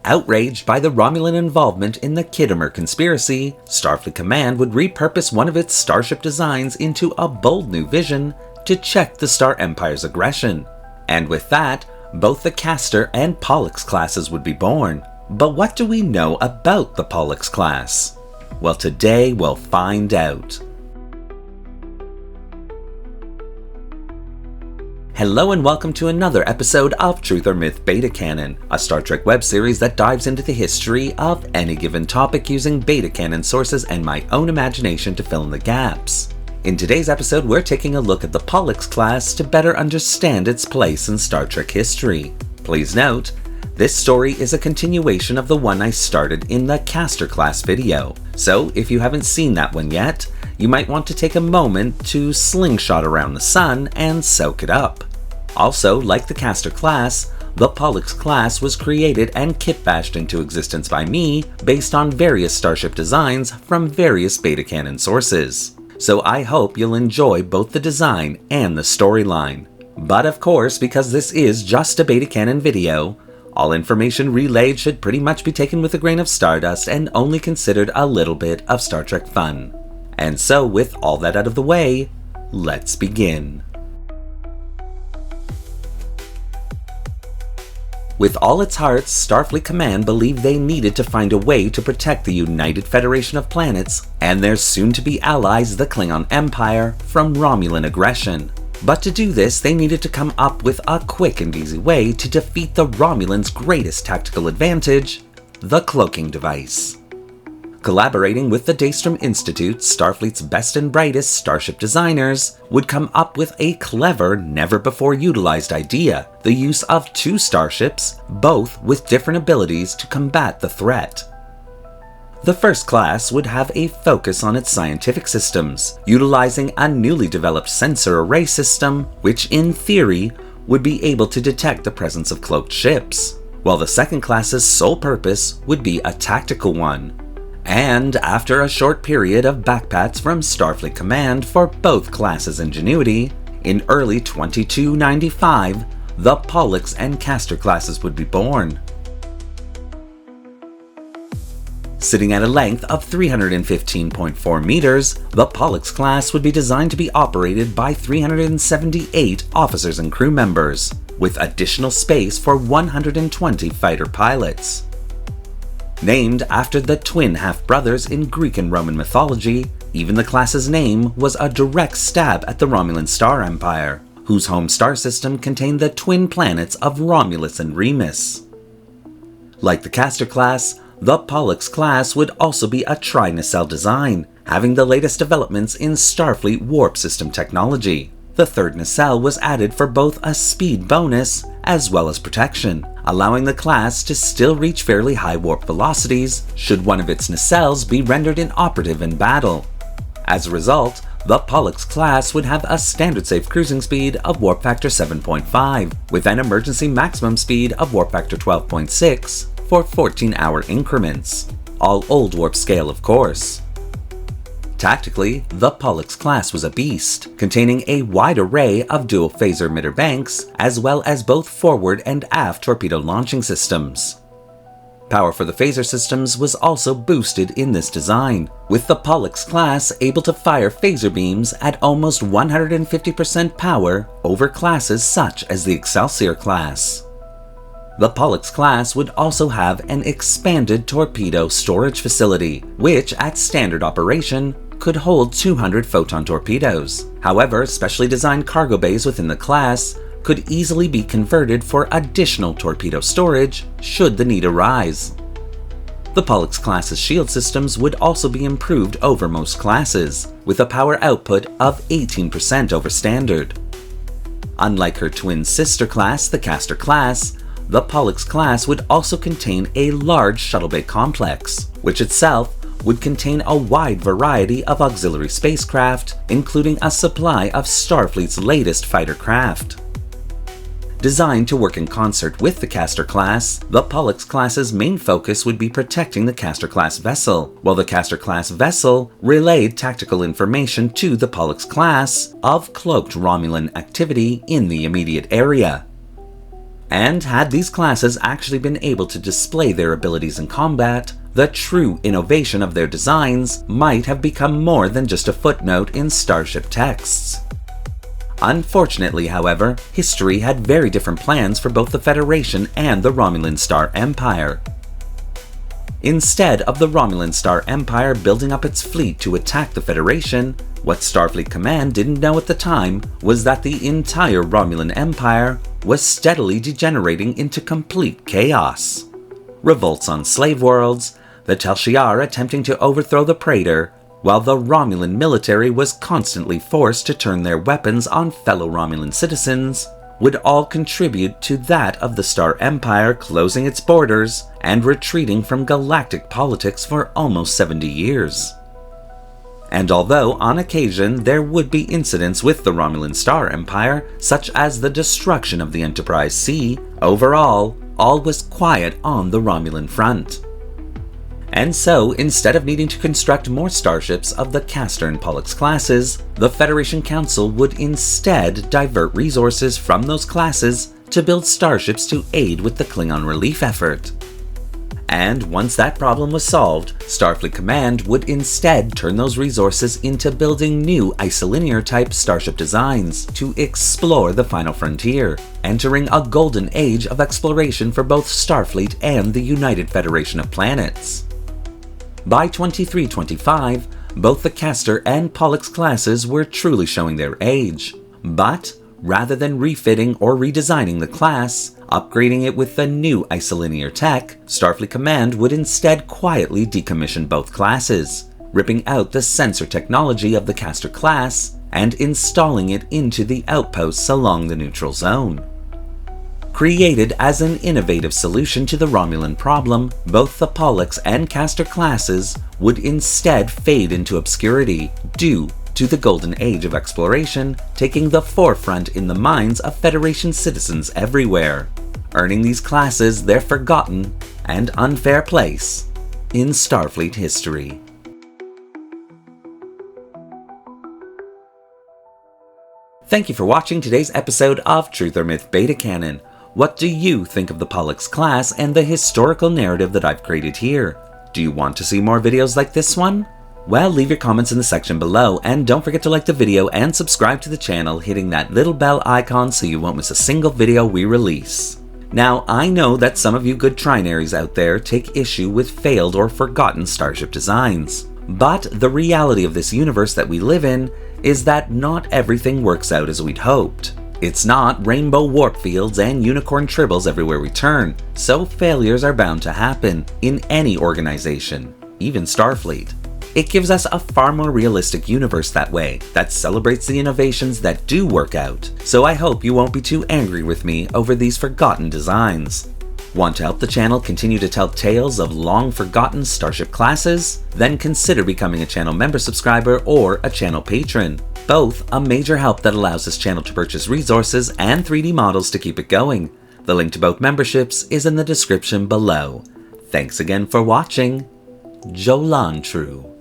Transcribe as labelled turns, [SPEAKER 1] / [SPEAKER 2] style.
[SPEAKER 1] outraged by the Romulan involvement in the Khitomer conspiracy, Starfleet Command would repurpose one of its starship designs into a bold new vision to check the Star Empire's aggression. And with that, both the Castor and Pollux classes would be born. But what do we know about the Pollux class? Well, today we'll find out. Hello and welcome to another episode of Truth or Myth Beta Canon, a Star Trek web series that dives into the history of any given topic using beta canon sources and my own imagination to fill in the gaps. In today's episode, we're taking a look at the Pollux class to better understand its place in Star Trek history. Please note, this story is a continuation of the one I started in the Castor class video, so if you haven't seen that one yet, you might want to take a moment to slingshot around the sun and soak it up. Also, like the Castor class, the Pollux class was created and kit-bashed into existence by me based on various starship designs from various beta canon sources. So I hope you'll enjoy both the design and the storyline. But of course, because this is just a beta canon video, all information relayed should pretty much be taken with a grain of stardust and only considered a little bit of Star Trek fun. And so with all that out of the way, let's begin. With all its hearts, Starfleet Command believed they needed to find a way to protect the United Federation of Planets and their soon-to-be allies, the Klingon Empire, from Romulan aggression. But to do this, they needed to come up with a quick and easy way to defeat the Romulans' greatest tactical advantage, the cloaking device. Collaborating with the Daystrom Institute, Starfleet's best and brightest starship designers would come up with a clever, never-before-utilized idea, the use of two starships, both with different abilities to combat the threat. The first class would have a focus on its scientific systems, utilizing a newly developed sensor array system, which in theory would be able to detect the presence of cloaked ships, while the second class's sole purpose would be a tactical one. And after a short period of backpats from Starfleet Command for both classes' ingenuity, in early 2295, the Pollux and Castor classes would be born. Sitting at a length of 315.4 meters, the Pollux class would be designed to be operated by 378 officers and crew members, with additional space for 120 fighter pilots. Named after the twin half-brothers in Greek and Roman mythology, even the class's name was a direct stab at the Romulan star empire, whose home star system contained the twin planets of Romulus and Remus. Like the Castor class, the Pollux class would also be a tri-nacelle design, having the latest developments in Starfleet warp system technology. The third nacelle was added for both a speed bonus as well as protection, allowing the class to still reach fairly high warp velocities should one of its nacelles be rendered inoperative in battle. As a result, the Pollux class would have a standard safe cruising speed of warp factor 7.5, with an emergency maximum speed of warp factor 12.6 for 14-hour increments, all old warp scale of course. Tactically, the Pollux class was a beast, containing a wide array of dual phaser emitter banks, as well as both forward and aft torpedo launching systems. Power for the phaser systems was also boosted in this design, with the Pollux class able to fire phaser beams at almost 150% power over classes such as the Excelsior class. The Pollux class would also have an expanded torpedo storage facility, which at standard operation could hold 200 photon torpedoes. However, specially designed cargo bays within the class could easily be converted for additional torpedo storage should the need arise. The Pollux class's shield systems would also be improved over most classes, with a power output of 18% over standard. Unlike her twin sister class, the Castor class, the Pollux class would also contain a large shuttle bay complex, which itself would contain a wide variety of auxiliary spacecraft, including a supply of Starfleet's latest fighter craft. Designed to work in concert with the Castor class, the Pollux class's main focus would be protecting the Castor class vessel, while the Castor class vessel relayed tactical information to the Pollux class of cloaked Romulan activity in the immediate area. And had these classes actually been able to display their abilities in combat, the true innovation of their designs might have become more than just a footnote in starship texts. Unfortunately, however, history had very different plans for both the Federation and the Romulan Star Empire. Instead of the Romulan Star Empire building up its fleet to attack the Federation, what Starfleet Command didn't know at the time was that the entire Romulan Empire was steadily degenerating into complete chaos. Revolts on slave worlds, the Tal Shiar attempting to overthrow the Praetor, while the Romulan military was constantly forced to turn their weapons on fellow Romulan citizens, would all contribute to that of the Star Empire closing its borders and retreating from galactic politics for almost 70 years. And although on occasion there would be incidents with the Romulan Star Empire, such as the destruction of the Enterprise C, overall, all was quiet on the Romulan front. And so, instead of needing to construct more starships of the Castor and Pollux classes, the Federation Council would instead divert resources from those classes to build starships to aid with the Klingon relief effort. And once that problem was solved, Starfleet Command would instead turn those resources into building new isolinear-type starship designs to explore the final frontier, entering a golden age of exploration for both Starfleet and the United Federation of Planets. By 2325, both the Castor and Pollux classes were truly showing their age, but rather than refitting or redesigning the class, upgrading it with the new isolinear tech, Starfleet Command would instead quietly decommission both classes, ripping out the sensor technology of the Castor class and installing it into the outposts along the neutral zone. Created as an innovative solution to the Romulan problem, both the Pollux and Castor classes would instead fade into obscurity due to the golden age of exploration taking the forefront in the minds of Federation citizens everywhere, earning these classes their forgotten and unfair place in Starfleet history. Thank you for watching today's episode of Truth or Myth Beta Canon. What do you think of the Pollux class and the historical narrative that I've created here? Do you want to see more videos like this one? Well, leave your comments in the section below, and don't forget to like the video and subscribe to the channel, hitting that little bell icon so you won't miss a single video we release. Now, I know that some of you good trinaries out there take issue with failed or forgotten starship designs, but the reality of this universe that we live in is that not everything works out as we'd hoped. It's not rainbow warp fields and unicorn tribbles everywhere we turn, so failures are bound to happen in any organization, even Starfleet. It gives us a far more realistic universe that way, that celebrates the innovations that do work out, so I hope you won't be too angry with me over these forgotten designs. Want to help the channel continue to tell tales of long-forgotten starship classes? Then consider becoming a channel member subscriber or a channel patron. Both a major help that allows this channel to purchase resources and 3D models to keep it going. The link to both memberships is in the description below. Thanks again for watching. Jolan True.